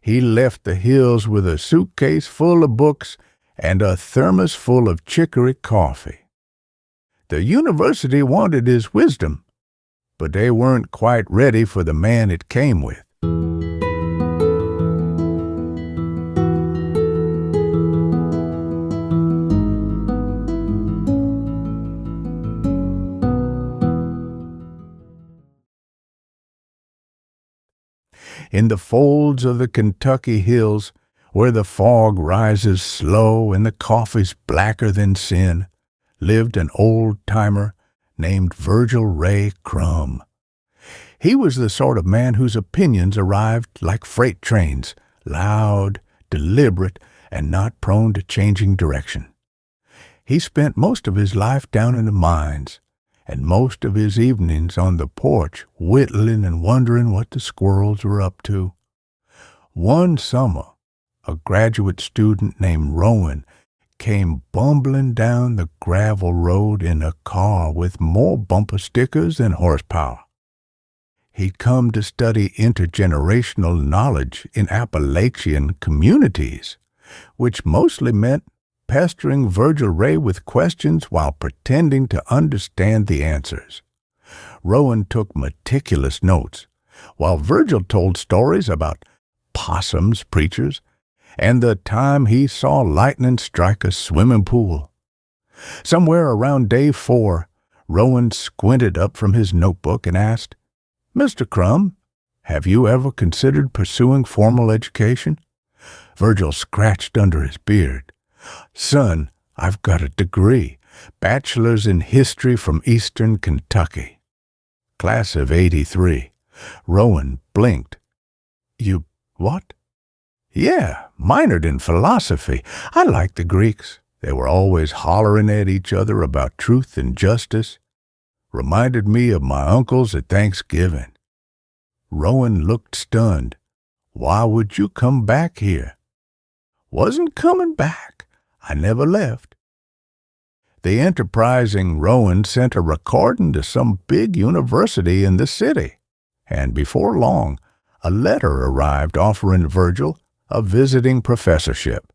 He left the hills with a suitcase full of books and a thermos full of chicory coffee. The university wanted his wisdom, but they weren't quite ready for the man it came with. In the folds of the Kentucky hills, where the fog rises slow and the coffee's blacker than sin, lived an old-timer named Virgil Ray Crum. He was the sort of man whose opinions arrived like freight trains, loud, deliberate, and not prone to changing direction. He spent most of his life down in the mines, and most of his evenings on the porch whittling and wondering what the squirrels were up to. One summer, a graduate student named Rowan came bumbling down the gravel road in a car with more bumper stickers than horsepower. He'd come to study intergenerational knowledge in Appalachian communities, which mostly meant pestering Virgil Ray with questions while pretending to understand the answers. Rowan took meticulous notes, while Virgil told stories about possums, preachers, and the time he saw lightning strike a swimming pool. Somewhere around day 4, Rowan squinted up from his notebook and asked, "Mr. Crum, have you ever considered pursuing formal education?" Virgil scratched under his beard. "Son, I've got a degree, bachelor's in history from Eastern Kentucky." Class of '83. Rowan blinked. "You what?" "Yeah, minored in philosophy. I liked the Greeks. They were always hollering at each other about truth and justice. Reminded me of my uncles at Thanksgiving." Rowan looked stunned. "Why would you come back here?" "Wasn't coming back. I never left." The enterprising Rowan sent a recording to some big university in the city, and before long, a letter arrived offering Virgil a visiting professorship.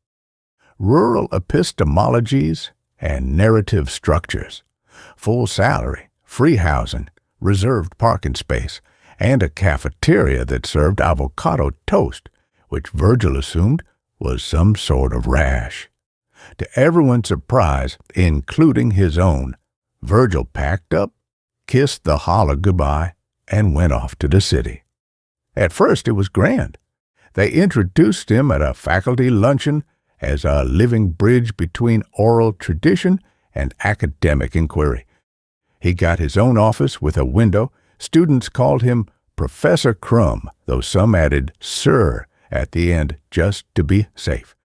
Rural epistemologies and narrative structures, full salary, free housing, reserved parking space, and a cafeteria that served avocado toast, which Virgil assumed was some sort of rash. To everyone's surprise, including his own, Virgil packed up, kissed the holler goodbye, and went off to the city. At first it was grand. They introduced him at a faculty luncheon as a living bridge between oral tradition and academic inquiry. He got his own office with a window. Students called him Professor Crum, though some added Sir at the end just to be safe.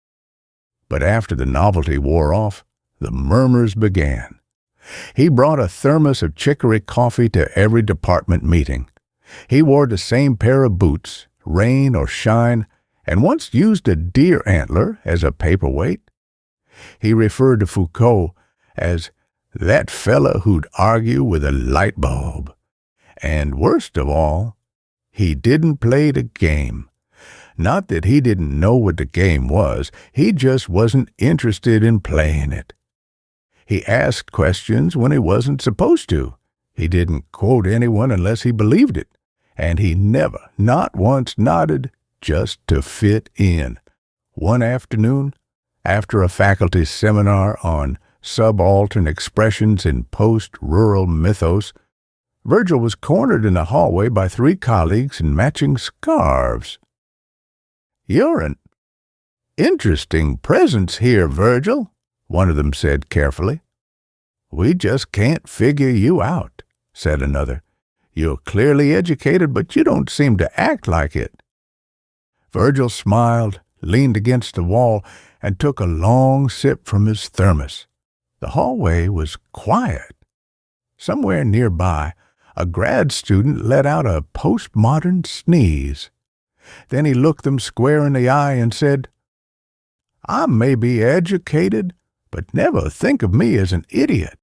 But after the novelty wore off, the murmurs began. He brought a thermos of chicory coffee to every department meeting. He wore the same pair of boots, rain or shine, and once used a deer antler as a paperweight. He referred to Foucault as that fella who'd argue with a light bulb. And worst of all, he didn't play the game. Not that he didn't know what the game was, he just wasn't interested in playing it. He asked questions when he wasn't supposed to. He didn't quote anyone unless he believed it. And he never, not once, nodded just to fit in. One afternoon, after a faculty seminar on subaltern expressions in post-rural mythos, Virgil was cornered in the hallway by 3 colleagues in matching scarves. "You're an interesting presence here, Virgil," one of them said carefully. "We just can't figure you out," said another. "You're clearly educated, but you don't seem to act like it." Virgil smiled, leaned against the wall, and took a long sip from his thermos. The hallway was quiet. Somewhere nearby, a grad student let out a postmodern sneeze. Then he looked them square in the eye and said, "I may be educated, but never think of me as an idiot."